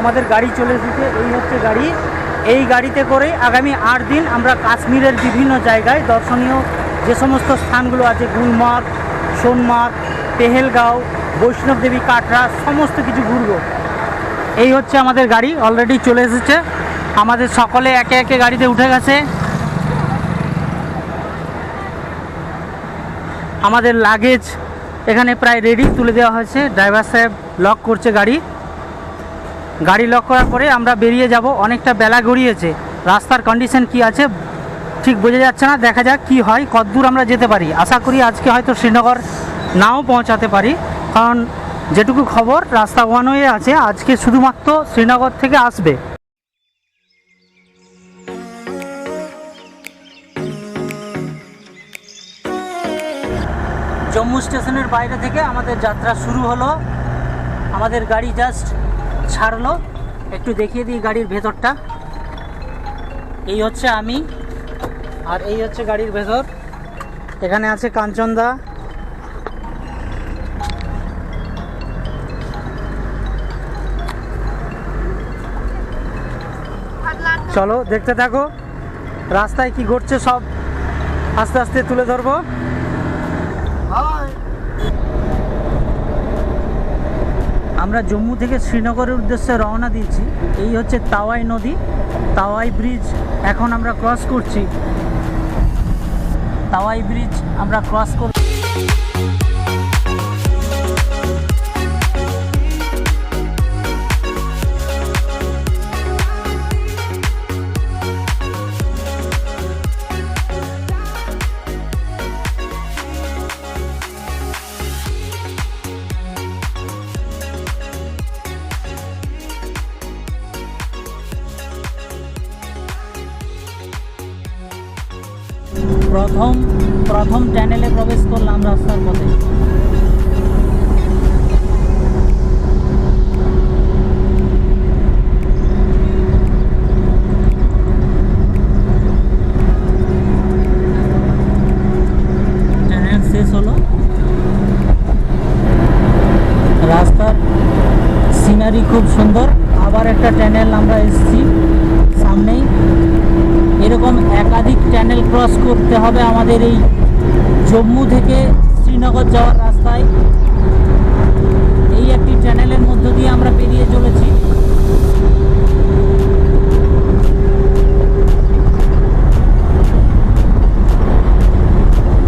আমাদের গাড়ি চলে এসেছে। এই হচ্ছে গাড়ি। এই গাড়িতে করে আগামী 8 দিন আমরা কাশ্মীরের বিভিন্ন জায়গায় দর্শনীয় যে সমস্ত স্থানগুলো আছে, গুলমার্গ, সোনমার্গ, পেহেলগাঁও, বৈষ্ণব দেবী কাটরা, সমস্ত কিছু ঘুরবো। এই হচ্ছে আমাদের গাড়ি, অলরেডি চলে এসেছে। আমাদের সকলে একে একে গাড়িতে উঠে গেছে। আমাদের লাগেজ এখানে প্রায় রেডি, তুলে দেওয়া হয়েছে। ড্রাইভার সাহেব লক করছে গাড়ি লক করার পরে আমরা বেরিয়ে যাব। অনেকটা বেলা গড়িয়েছে, রাস্তার কন্ডিশন কি আছে ঠিক বোঝা যাচ্ছে না। দেখা যাক কি হয়, কতদূর আমরা যেতে পারি। আশা করি আজকে হয়তো শ্রীনগর নাও পৌঁছাতে পারি, কারণ যেটুকু খবর রাস্তা ওয়ান ওয়ে আছে, আজকে শুধুমাত্র শ্রীনগর থেকে আসবে। জম্মু স্টেশনের বাইরে থেকে আমাদের যাত্রা শুরু হলো। আমাদের গাড়ি জাস্ট ছাড়লো। একটু দেখিয়ে দিই গাড়ির ভেতরটা। এই হচ্ছে আমি, আর এই হচ্ছে গাড়ির ভেতর। এখানে আছে কাঞ্চনদা, চলো দেখতে থাকো। রাস্তায় কি ঘটছে সব আস্তে আস্তে তুলে ধরবো। আমরা জম্মু থেকে শ্রীনগরের উদ্দেশ্যে রওনা দিয়েছি। এই হচ্ছে তাওয়াই নদী, তাওয়াই ব্রিজ এখন আমরা ক্রস করছি। তাওয়াই ব্রিজ আমরা ক্রস করব। প্রথম টানেলে প্রবেশ করলাম রাস্তার পথে। টানেল শেষ হলো। রাস্তার সিনারি খুব সুন্দর। আবার একটা টানেল আমরা এসেছি সামনেই। এরকম একাধিক টানেল ক্রস করতে হবে আমাদের এই জম্মু থেকে শ্রীনগর যাওয়ার রাস্তায়। এই একটি টানেলের মধ্য দিয়ে আমরা পেরিয়ে চলেছি।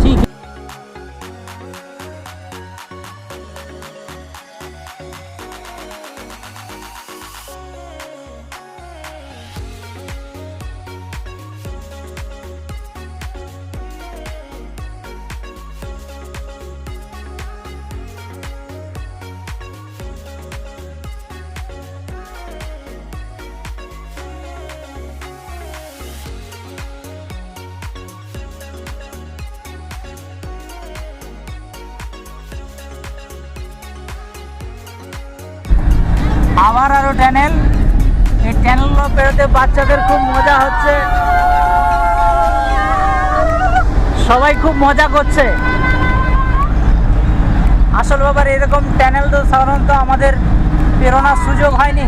ঠিক আবার আরো টানেল। এই টানেলগুলো পেরোতে বাচ্চাদের খুব মজা হচ্ছে, সবাই খুব মজা করছে। আসল ব্যাপার এরকম টানেল তো সাধারণত আমাদের পেরোনোর সুযোগ হয়নি।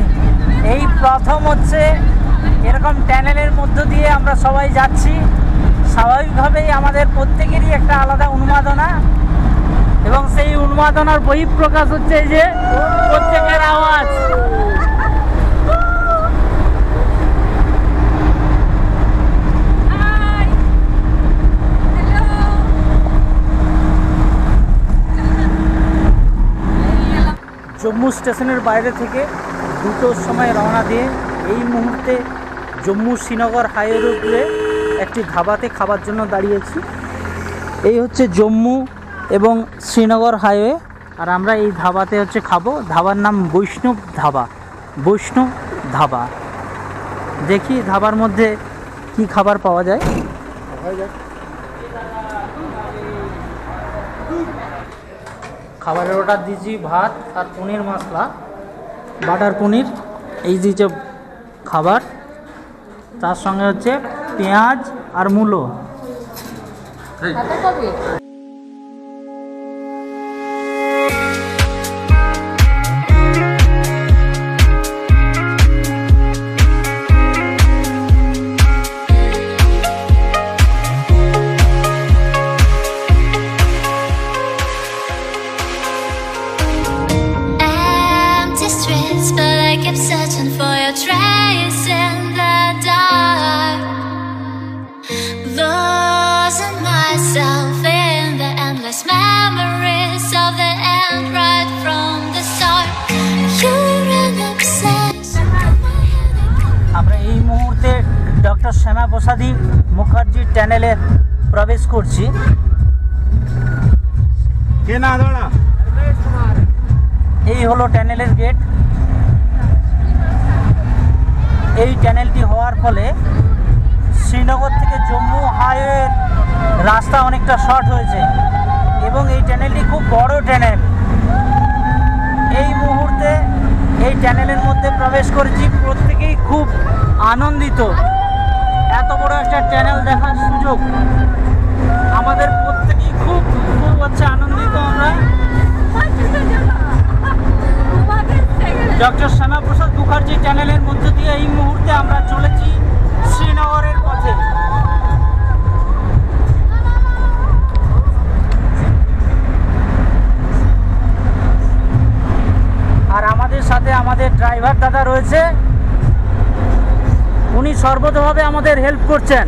এই প্রথম হচ্ছে এরকম টানেলের মধ্য দিয়ে আমরা সবাই যাচ্ছি। স্বাভাবিকভাবেই আমাদের প্রত্যেকেরই একটা আলাদা উন্মাদনা, এবং সেই উন্মাদনার বহিঃপ্রকাশ হচ্ছে এই যে প্রত্যেকের আওয়াজ। জম্মু স্টেশনের বাইরে থেকে 2টোর সময় রওনা দিয়ে এই মুহূর্তে জম্মু শ্রীনগর হাইওয়ে রোডে একটি ধাবাতে খাবার জন্য দাঁড়িয়েছি। এই হচ্ছে জম্মু এবং শ্রীনগর হাইওয়ে, আর আমরা এই ধাবাতে হচ্ছে খাবো। ধাবার নাম বৈষ্ণব ধাবা। বৈষ্ণব ধাবা। দেখি ধাবার মধ্যে কি খাবার পাওয়া যায়। খাবারের অর্ডার দিয়েছি ভাত আর পনির মশলা, বাটার পনির। এই দিয়েছে খাবার, তার সঙ্গে হচ্ছে পেঁয়াজ আর মূলো। keep searching for your trace in the dark, losing myself in the endless memories of the end right from the start. You're an obsession. আমরা এই মুহূর্তে ডক্টর শ্যামাপ্রসাদী মুখার্জির টানেলে প্রবেশ করছি। এই হলো টানেলের গেট। এই টানেলটি হওয়ার ফলে শ্রীনগর থেকে জম্মু হাইওয়ের রাস্তা অনেকটা শর্ট হয়েছে এবং এই টানেলটি খুব বড় টানেল। এই মুহূর্তে এই টানেলের মধ্যে প্রবেশ করেছি, প্রত্যেকেই খুব আনন্দিত। এত বড় একটা টানেল দেখার সুযোগ আমাদের প্রত্যেকেই খুব খুব আনন্দিত। আমরা ডক্টর শ্যামাপ্রসাদ মুখার্জি টানেলের মধ্য দিয়ে এই মুহূর্তে আমরা চলেছি শ্রীনগরের পথে। আর আমাদের সাথে আমাদের ড্রাইভার দাদা রয়েছে, উনি সর্বতভাবে আমাদের হেল্প করছেন।